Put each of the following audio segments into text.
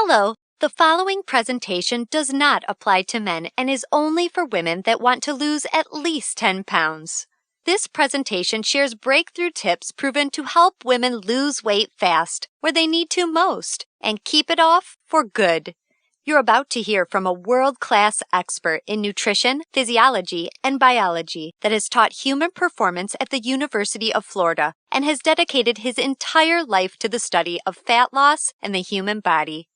Hello, the following presentation does not apply to men and is only for women that want to lose at least 10 pounds. This presentation shares breakthrough tips proven to help women lose weight fast, where they need to most, and keep it off for good. You're about to hear from a world-class expert in nutrition, physiology, and biology that has taught human performance at the University of Florida and has dedicated his entire life to the study of fat loss and the human body.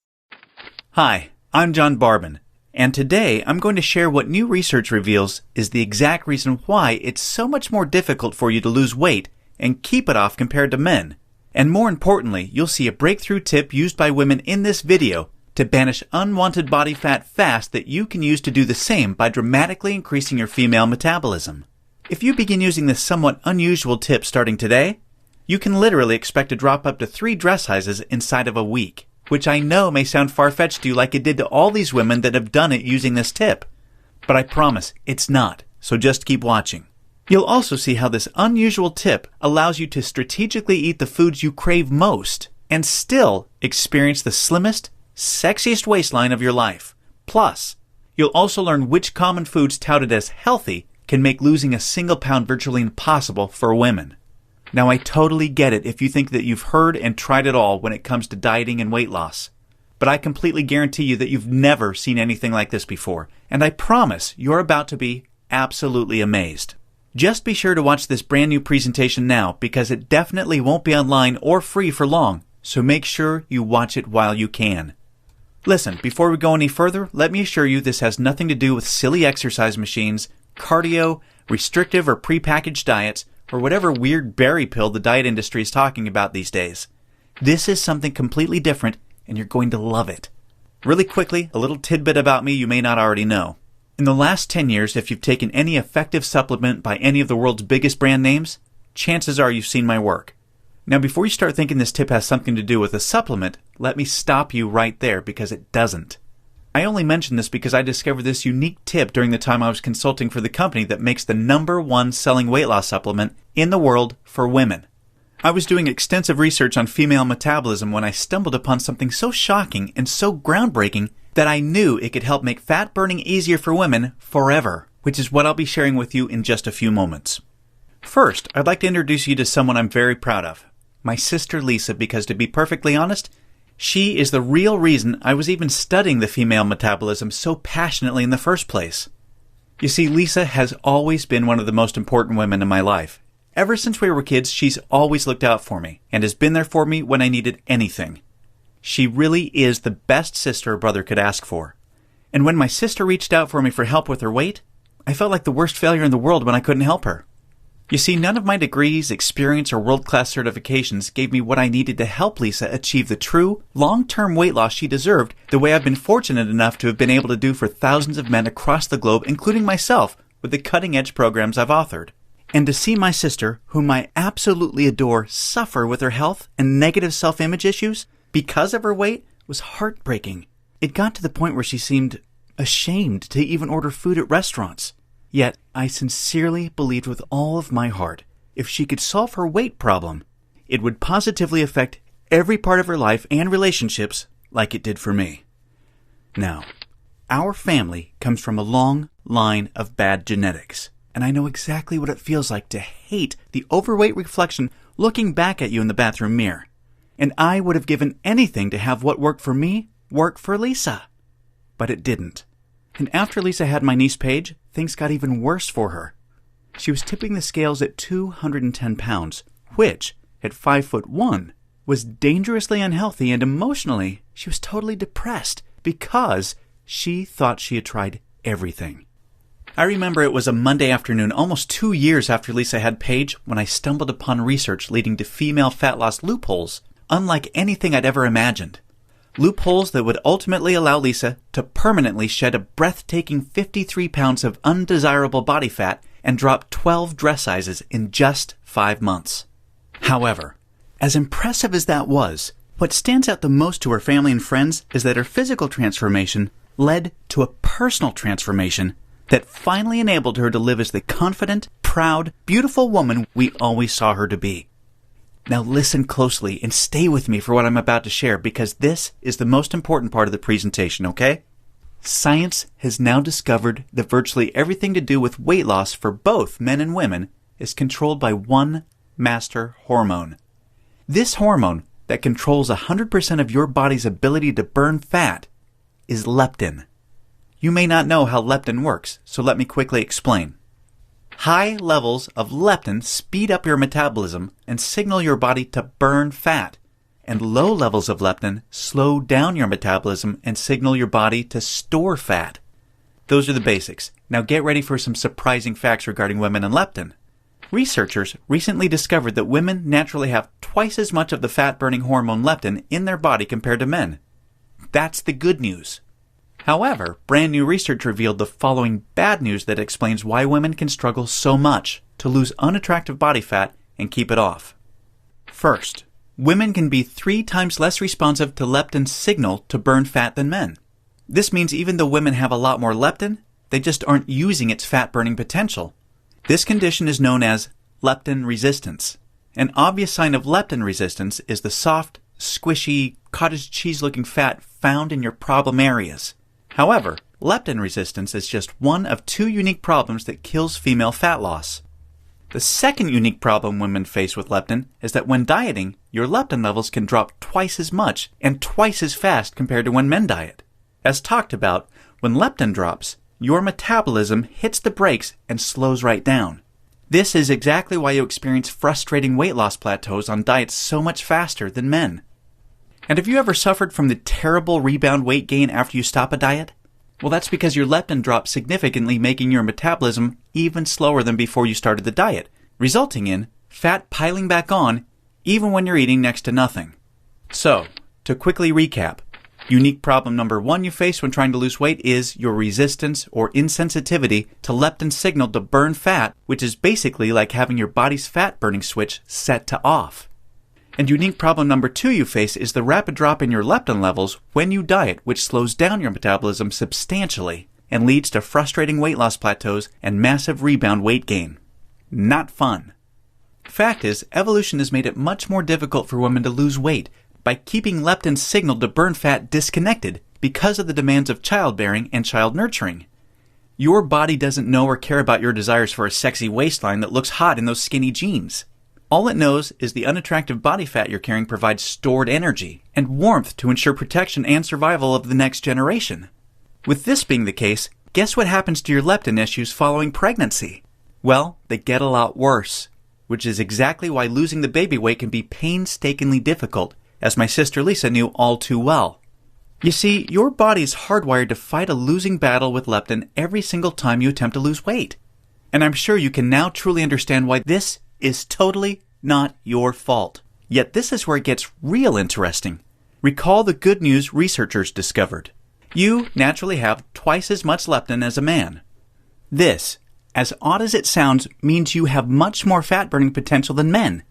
Hi, I'm John Barban, and today I'm going to share what new research reveals is the exact reason why it's so much more difficult for you to lose weight and keep it off compared to men. And more importantly, you'll see a breakthrough tip used by women in this video to banish unwanted body fat fast that you can use to do the same by dramatically increasing your female metabolism. If you begin using this somewhat unusual tip starting today, you can literally expect to drop up to 3 dress sizes inside of a week, which I know may sound far-fetched to you like it did to all these women that have done it using this tip. But I promise it's not, so just keep watching. You'll also see how this unusual tip allows you to strategically eat the foods you crave most and still experience the slimmest, sexiest waistline of your life. Plus, you'll also learn which common foods touted as healthy can make losing a single pound virtually impossible for women. Now, I totally get it if you think that you've heard and tried it all when it comes to dieting and weight loss. But I completely guarantee you that you've never seen anything like this before, and I promise you're about to be absolutely amazed. Just be sure to watch this brand new presentation now because it definitely won't be online or free for long, so make sure you watch it while you can. Listen, before we go any further, let me assure you this has nothing to do with silly exercise machines, cardio, restrictive or prepackaged diets, or whatever weird berry pill the diet industry is talking about these days. This is something completely different, and you're going to love it. Really quickly, a little tidbit about me you may not already know. In the last 10 years, if you've taken any effective supplement by any of the world's biggest brand names, chances are you've seen my work. Now, before you start thinking this tip has something to do with a supplement, let me stop you right there because it doesn't. I only mention this because I discovered this unique tip during the time I was consulting for the company that makes the #1 selling weight loss supplement in the world for women. I was doing extensive research on female metabolism when I stumbled upon something so shocking and so groundbreaking that I knew it could help make fat burning easier for women forever, which is what I'll be sharing with you in just a few moments. First, I'd like to introduce you to someone I'm very proud of, my sister Lisa, because to be perfectly honest, she is the real reason I was even studying the female metabolism so passionately in the first place. You see, Lisa has always been one of the most important women in my life. Ever since we were kids, she's always looked out for me and has been there for me when I needed anything. She really is the best sister a brother could ask for. And when my sister reached out for me for help with her weight, I felt like the worst failure in the world when I couldn't help her. You see, none of my degrees, experience, or world-class certifications gave me what I needed to help Lisa achieve the true, long-term weight loss she deserved the way I've been fortunate enough to have been able to do for thousands of men across the globe, including myself, with the cutting-edge programs I've authored. And to see my sister, whom I absolutely adore, suffer with her health and negative self-image issues because of her weight was heartbreaking. It got to the point where she seemed ashamed to even order food at restaurants. Yet, I sincerely believed with all of my heart, if she could solve her weight problem, it would positively affect every part of her life and relationships like it did for me. Now, our family comes from a long line of bad genetics, and I know exactly what it feels like to hate the overweight reflection looking back at you in the bathroom mirror. And I would have given anything to have what worked for me work for Lisa. But it didn't. And after Lisa had my niece Paige, things got even worse for her. She was tipping the scales at 210 pounds, which, at 5'1", was dangerously unhealthy, and emotionally, she was totally depressed because she thought she had tried everything. I remember it was a Monday afternoon, almost 2 years after Lisa had Paige, when I stumbled upon research leading to female fat loss loopholes, unlike anything I'd ever imagined. Loopholes that would ultimately allow Lisa to permanently shed a breathtaking 53 pounds of undesirable body fat and drop 12 dress sizes in just 5 months. However, as impressive as that was, what stands out the most to her family and friends is that her physical transformation led to a personal transformation that finally enabled her to live as the confident, proud, beautiful woman we always saw her to be. Now listen closely and stay with me for what I'm about to share because this is the most important part of the presentation, okay? Science has now discovered that virtually everything to do with weight loss for both men and women is controlled by one master hormone. This hormone that controls 100% of your body's ability to burn fat is leptin. You may not know how leptin works, so let me quickly explain. High levels of leptin speed up your metabolism and signal your body to burn fat, and low levels of leptin slow down your metabolism and signal your body to store fat. Those are the basics. Now get ready for some surprising facts regarding women and leptin. Researchers recently discovered that women naturally have twice as much of the fat-burning hormone leptin in their body compared to men. That's the good news. However, brand new research revealed the following bad news that explains why women can struggle so much to lose unattractive body fat and keep it off. First, women can be 3 times less responsive to leptin's signal to burn fat than men. This means even though women have a lot more leptin, they just aren't using its fat-burning potential. This condition is known as leptin resistance. An obvious sign of leptin resistance is the soft, squishy, cottage cheese-looking fat found in your problem areas. However, leptin resistance is just one of 2 unique problems that kills female fat loss. The second unique problem women face with leptin is that when dieting, your leptin levels can drop twice as much and twice as fast compared to when men diet. As talked about, when leptin drops, your metabolism hits the brakes and slows right down. This is exactly why you experience frustrating weight loss plateaus on diets so much faster than men. And have you ever suffered from the terrible rebound weight gain after you stop a diet? Well, that's because your leptin drops significantly, making your metabolism even slower than before you started the diet, resulting in fat piling back on even when you're eating next to nothing. So, to quickly recap, unique problem number 1 you face when trying to lose weight is your resistance or insensitivity to leptin's signal to burn fat, which is basically like having your body's fat-burning switch set to off. And unique problem number 2 you face is the rapid drop in your leptin levels when you diet, which slows down your metabolism substantially and leads to frustrating weight loss plateaus and massive rebound weight gain. Not fun. Fact is, evolution has made it much more difficult for women to lose weight by keeping leptin's signal to burn fat disconnected because of the demands of childbearing and child nurturing. Your body doesn't know or care about your desires for a sexy waistline that looks hot in those skinny jeans. All it knows is the unattractive body fat you're carrying provides stored energy and warmth to ensure protection and survival of the next generation. With this being the case, guess what happens to your leptin issues following pregnancy? Well, they get a lot worse, which is exactly why losing the baby weight can be painstakingly difficult, as my sister Lisa knew all too well. You see, your body is hardwired to fight a losing battle with leptin every single time you attempt to lose weight. And I'm sure you can now truly understand why this is totally not your fault. Yet this is where it gets real interesting. Recall the good news researchers discovered. You naturally have twice as much leptin as a man. This, as odd as it sounds, means you have much more fat-burning potential than men.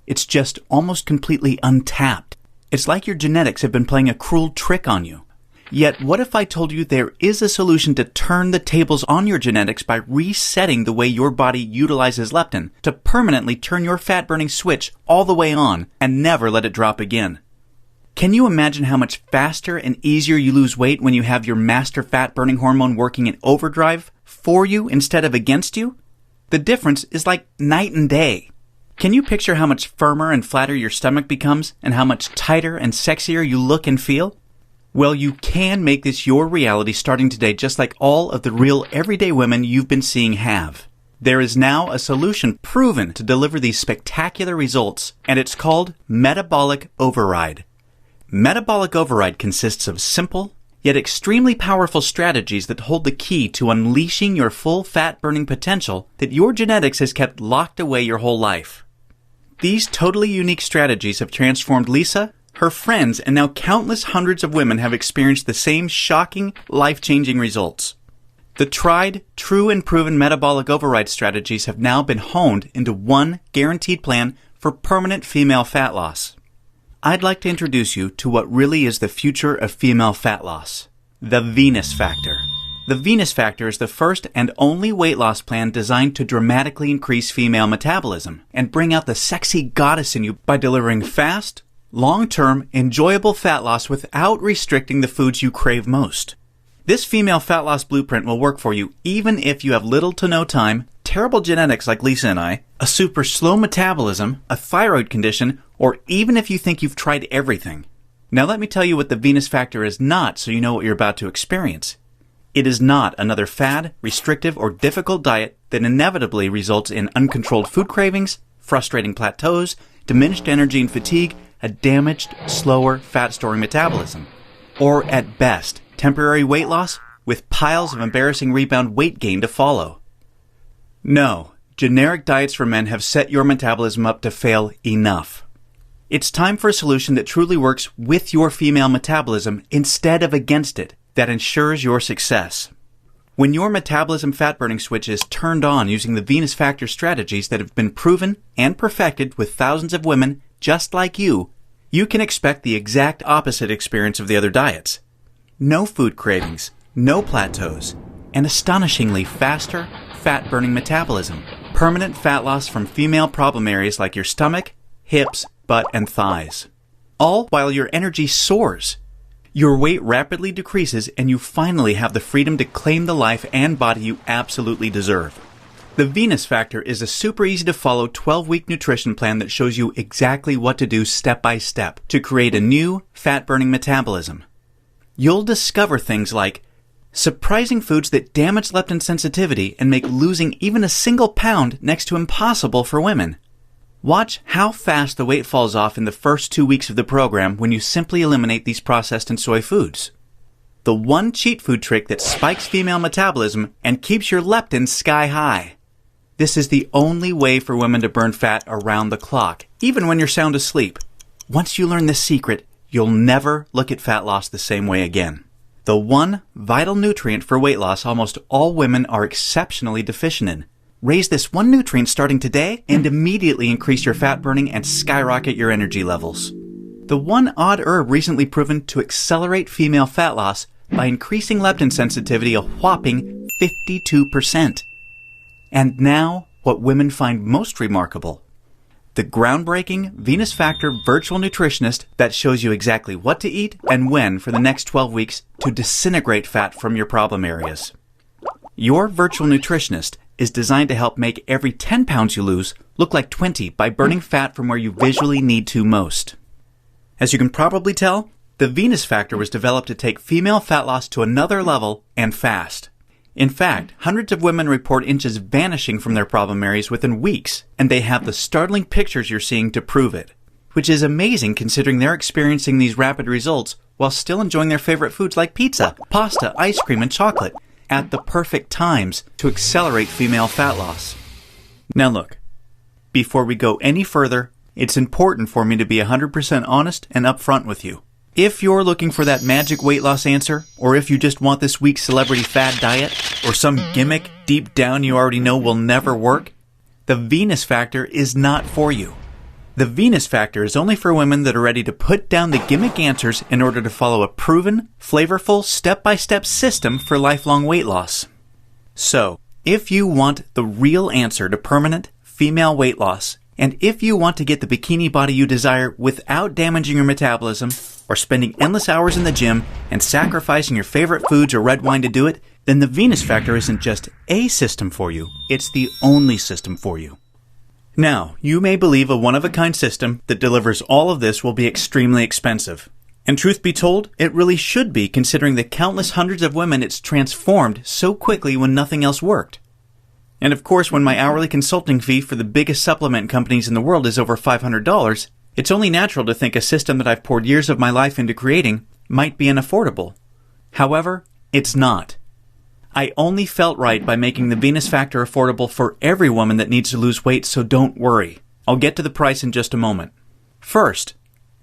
It's just almost completely untapped. It's like your genetics have been playing a cruel trick on you. Yet, what if I told you there is a solution to turn the tables on your genetics by resetting the way your body utilizes leptin to permanently turn your fat-burning switch all the way on and never let it drop again? Can you imagine how much faster and easier you lose weight when you have your master fat-burning hormone working in overdrive for you instead of against you? The difference is like night and day. Can you picture how much firmer and flatter your stomach becomes and how much tighter and sexier you look and feel? Well, you can make this your reality starting today, just like all of the real everyday women you've been seeing have. There is now a solution proven to deliver these spectacular results, and it's called Metabolic Override. Metabolic Override consists of simple, yet extremely powerful strategies that hold the key to unleashing your full fat-burning potential that your genetics has kept locked away your whole life. These totally unique strategies have transformed Lisa, her friends, and now countless hundreds of women have experienced the same shocking, life-changing results. The tried, true, and proven metabolic override strategies have now been honed into one guaranteed plan for permanent female fat loss. I'd like to introduce you to what really is the future of female fat loss, the Venus factor. The Venus Factor is the first and only weight loss plan designed to dramatically increase female metabolism and bring out the sexy goddess in you by delivering fast, long-term, enjoyable fat loss without restricting the foods you crave most. This female fat loss blueprint will work for you even if you have little to no time, terrible genetics like Lisa and I, a super slow metabolism, a thyroid condition, or even if you think you've tried everything. Now let me tell you what the Venus Factor is not so you know what you're about to experience. It is not another fad, restrictive, or difficult diet that inevitably results in uncontrolled food cravings, frustrating plateaus, diminished energy and fatigue, a damaged, slower, fat-storing metabolism. Or at best, temporary weight loss with piles of embarrassing rebound weight gain to follow. No, generic diets for men have set your metabolism up to fail enough. It's time for a solution that truly works with your female metabolism instead of against it, that ensures your success. When your metabolism fat-burning switch is turned on using the Venus Factor strategies that have been proven and perfected with thousands of women just like you, you can expect the exact opposite experience of the other diets. No food cravings, no plateaus, and astonishingly faster, fat-burning metabolism. Permanent fat loss from female problem areas like your stomach, hips, butt, and thighs. All while your energy soars. Your weight rapidly decreases and you finally have the freedom to claim the life and body you absolutely deserve. The Venus Factor is a super easy to follow 12-week nutrition plan that shows you exactly what to do step by step to create a new fat-burning metabolism. You'll discover things like surprising foods that damage leptin sensitivity and make losing even a single pound next to impossible for women. Watch how fast the weight falls off in the first 2 weeks of the program when you simply eliminate these processed and soy foods. The one cheat food trick that spikes female metabolism and keeps your leptin sky high. This is the only way for women to burn fat around the clock, even when you're sound asleep. Once you learn this secret, you'll never look at fat loss the same way again. The one vital nutrient for weight loss almost all women are exceptionally deficient in. Raise this one nutrient starting today and immediately increase your fat burning and skyrocket your energy levels. The one odd herb recently proven to accelerate female fat loss by increasing leptin sensitivity a whopping 52%. And now, what women find most remarkable. The groundbreaking Venus Factor virtual nutritionist that shows you exactly what to eat and when for the next 12 weeks to disintegrate fat from your problem areas. Your virtual nutritionist is designed to help make every 10 pounds you lose look like 20 by burning fat from where you visually need to most. As you can probably tell, the Venus Factor was developed to take female fat loss to another level and fast. In fact, hundreds of women report inches vanishing from their problem areas within weeks, and they have the startling pictures you're seeing to prove it, which is amazing considering they're experiencing these rapid results while still enjoying their favorite foods like pizza, pasta, ice cream, and chocolate at the perfect times to accelerate female fat loss. Now look, before we go any further, it's important for me to be 100% honest and upfront with you. If you're looking for that magic weight loss answer, or if you just want this week's celebrity fad diet, or some gimmick deep down you already know will never work, the Venus Factor is not for you. The Venus Factor is only for women that are ready to put down the gimmick answers in order to follow a proven, flavorful, step-by-step system for lifelong weight loss. So, if you want the real answer to permanent female weight loss, and if you want to get the bikini body you desire without damaging your metabolism, or spending endless hours in the gym and sacrificing your favorite foods or red wine to do it, then the Venus Factor isn't just a system for you, it's the only system for you. Now, you may believe a one-of-a-kind system that delivers all of this will be extremely expensive. And truth be told, it really should be considering the countless hundreds of women it's transformed so quickly when nothing else worked. And of course, when my hourly consulting fee for the biggest supplement companies in the world is over $500, it's only natural to think a system that I've poured years of my life into creating might be unaffordable. However, it's not. I only felt right by making the Venus Factor affordable for every woman that needs to lose weight, so don't worry. I'll get to the price in just a moment. First,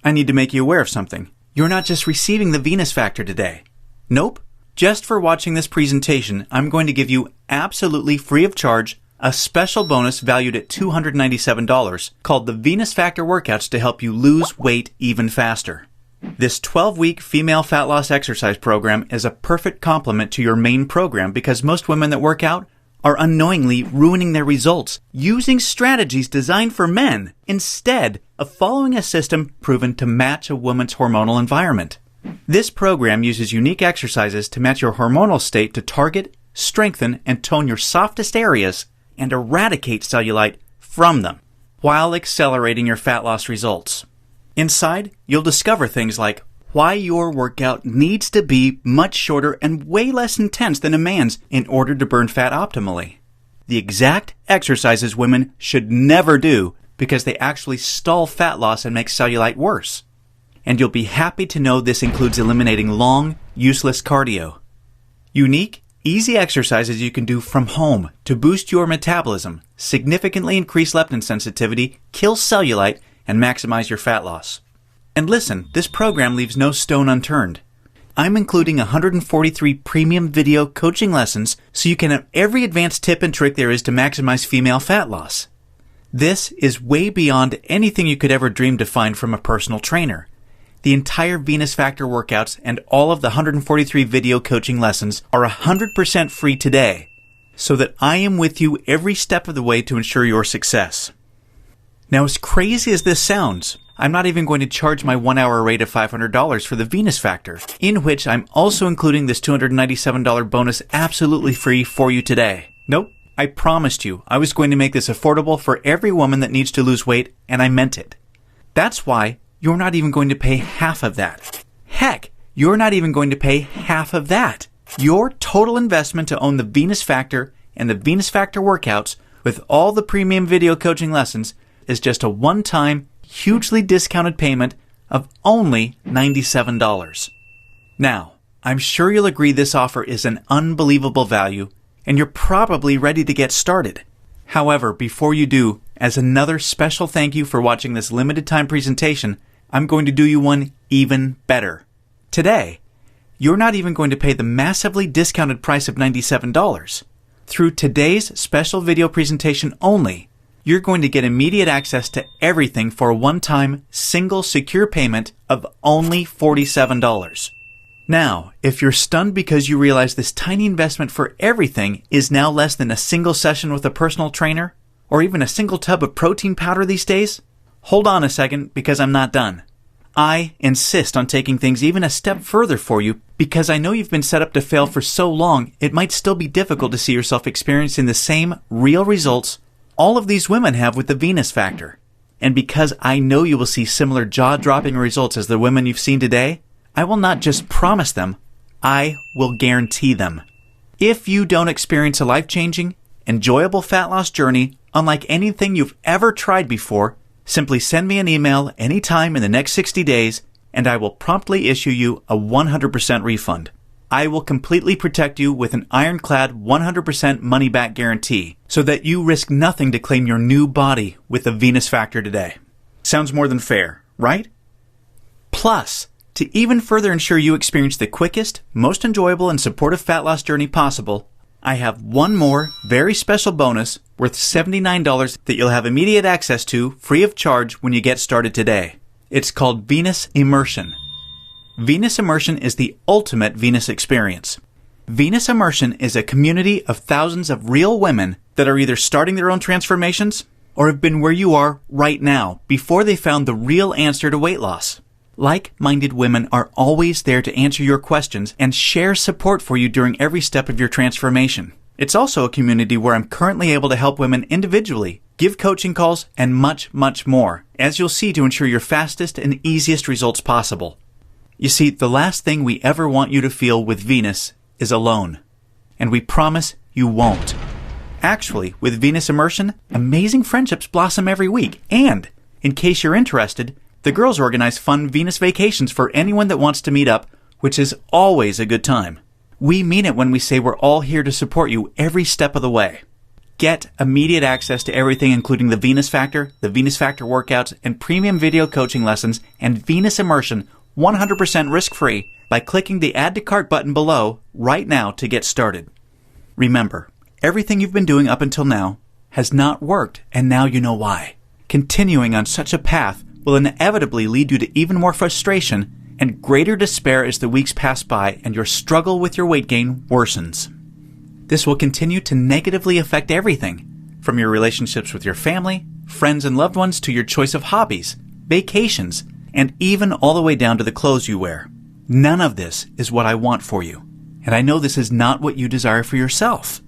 I need to make you aware of something. You're not just receiving the Venus Factor today. Nope. Just for watching this presentation, I'm going to give you absolutely free of charge a special bonus valued at $297 called the Venus Factor Workouts to help you lose weight even faster. This 12-week female fat loss exercise program is a perfect complement to your main program because most women that work out are unknowingly ruining their results using strategies designed for men instead of following a system proven to match a woman's hormonal environment. This program uses unique exercises to match your hormonal state to target, strengthen, and tone your softest areas and eradicate cellulite from them while accelerating your fat loss results. Inside, you'll discover things like why your workout needs to be much shorter and way less intense than a man's in order to burn fat optimally. The exact exercises women should never do because they actually stall fat loss and make cellulite worse. And you'll be happy to know this includes eliminating long, useless cardio. Unique, easy exercises you can do from home to boost your metabolism, significantly increase leptin sensitivity, kill cellulite, and maximize your fat loss. And listen, this program leaves no stone unturned. I'm including 143 premium video coaching lessons so you can have every advanced tip and trick there is to maximize female fat loss. This is way beyond anything you could ever dream to find from a personal trainer. The entire Venus Factor workouts and all of the 143 video coaching lessons are 100% free today, so that I am with you every step of the way to ensure your success. Now, as crazy as this sounds, I'm not even going to charge my 1-hour rate of $500 for the Venus Factor, in which I'm also including this $297 bonus absolutely free for you today. Nope, I promised you I was going to make this affordable for every woman that needs to lose weight, and I meant it. That's why you're not even going to pay half of that. Heck, you're not even going to pay half of that. Your total investment to own the Venus Factor and the Venus Factor workouts with all the premium video coaching lessons is just a one-time, hugely discounted payment of only $97. Now, I'm sure you'll agree this offer is an unbelievable value, and you're probably ready to get started. However, before you do, as another special thank you for watching this limited time presentation, I'm going to do you one even better. Today, you're not even going to pay the massively discounted price of $97. Through today's special video presentation only, you're going to get immediate access to everything for a one-time, single, secure payment of only $47. Now, if you're stunned because you realize this tiny investment for everything is now less than a single session with a personal trainer, or even a single tub of protein powder these days, hold on a second because I'm not done. I insist on taking things even a step further for you because I know you've been set up to fail for so long it might still be difficult to see yourself experiencing the same real results all of these women have with the Venus Factor. And because I know you will see similar jaw-dropping results as the women you've seen today, I will not just promise them, I will guarantee them. If you don't experience a life-changing, enjoyable fat loss journey unlike anything you've ever tried before, simply send me an email anytime in the next 60 days and I will promptly issue you a 100% refund. I will completely protect you with an ironclad 100% money-back guarantee so that you risk nothing to claim your new body with the Venus Factor today. Sounds more than fair, right? Plus, to even further ensure you experience the quickest, most enjoyable, and supportive fat loss journey possible, I have one more very special bonus worth $79 that you'll have immediate access to free of charge when you get started today. It's called Venus Immersion. Venus Immersion is the ultimate Venus experience. Venus Immersion is a community of thousands of real women that are either starting their own transformations or have been where you are right now before they found the real answer to weight loss. Like-minded women are always there to answer your questions and share support for you during every step of your transformation. It's also a community where I'm currently able to help women individually, give coaching calls, and much, much more, as you'll see, to ensure your fastest and easiest results possible. You see, the last thing we ever want you to feel with Venus is alone. And we promise you won't. Actually, with Venus Immersion, amazing friendships blossom every week. And, in case you're interested, the girls organize fun Venus vacations for anyone that wants to meet up, which is always a good time. We mean it when we say we're all here to support you every step of the way. Get immediate access to everything including the Venus Factor workouts, and premium video coaching lessons, and Venus Immersion 100% risk-free by clicking the Add to Cart button below right now to get started. Remember, everything you've been doing up until now has not worked, and now you know why. Continuing on such a path will inevitably lead you to even more frustration and greater despair as the weeks pass by and your struggle with your weight gain worsens. This will continue to negatively affect everything, from your relationships with your family, friends and loved ones, to your choice of hobbies, vacations, and even all the way down to the clothes you wear. None of this is what I want for you, and I know this is not what you desire for yourself.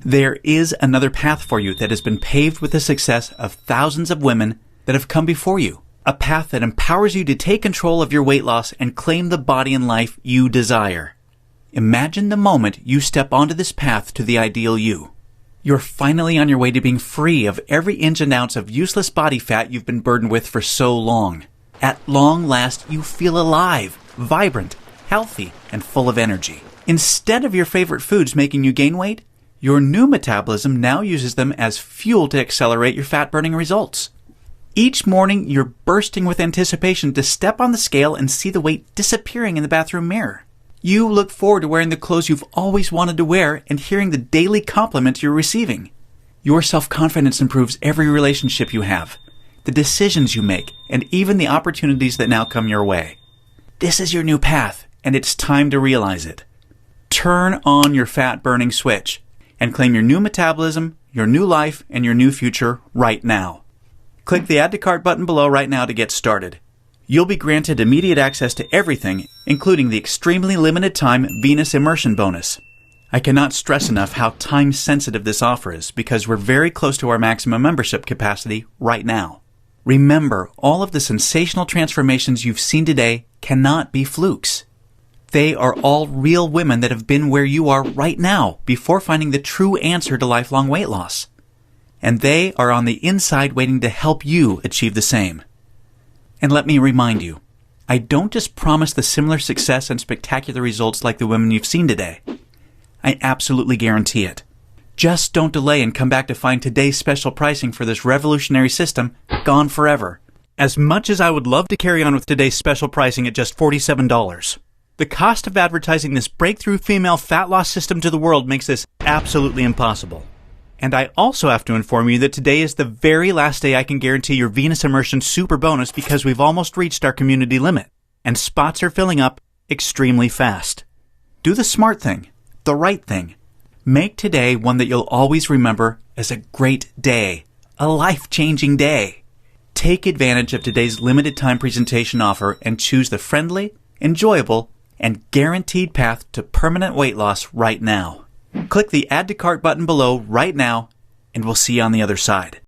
There is another path for you that has been paved with the success of thousands of women that have come before you. A path that empowers you to take control of your weight loss and claim the body and life you desire. Imagine the moment you step onto this path to the ideal you. You're finally on your way to being free of every inch and ounce of useless body fat you've been burdened with for so long. At long last, you feel alive, vibrant, healthy, and full of energy. Instead of your favorite foods making you gain weight, your new metabolism now uses them as fuel to accelerate your fat-burning results. Each morning, you're bursting with anticipation to step on the scale and see the weight disappearing in the bathroom mirror. You look forward to wearing the clothes you've always wanted to wear and hearing the daily compliments you're receiving. Your self-confidence improves every relationship you have, the decisions you make, and even the opportunities that now come your way. This is your new path, and it's time to realize it. Turn on your fat-burning switch and claim your new metabolism, your new life, and your new future right now. Click the Add to Cart button below right now to get started. You'll be granted immediate access to everything, including the extremely limited time Venus Immersion bonus. I cannot stress enough how time-sensitive this offer is because we're very close to our maximum membership capacity right now. Remember, all of the sensational transformations you've seen today cannot be flukes. They are all real women that have been where you are right now before finding the true answer to lifelong weight loss. And they are on the inside waiting to help you achieve the same. And let me remind you, I don't just promise the similar success and spectacular results like the women you've seen today. I absolutely guarantee it. Just don't delay and come back to find today's special pricing for this revolutionary system gone forever. As much as I would love to carry on with today's special pricing at just $47, the cost of advertising this breakthrough female fat loss system to the world makes this absolutely impossible. And I also have to inform you that today is the very last day I can guarantee your Venus Immersion Super Bonus because we've almost reached our community limit, and spots are filling up extremely fast. Do the smart thing, the right thing. Make today one that you'll always remember as a great day, a life-changing day. Take advantage of today's limited time presentation offer and choose the friendly, enjoyable, and guaranteed path to permanent weight loss right now. Click the Add to Cart button below right now, and we'll see you on the other side.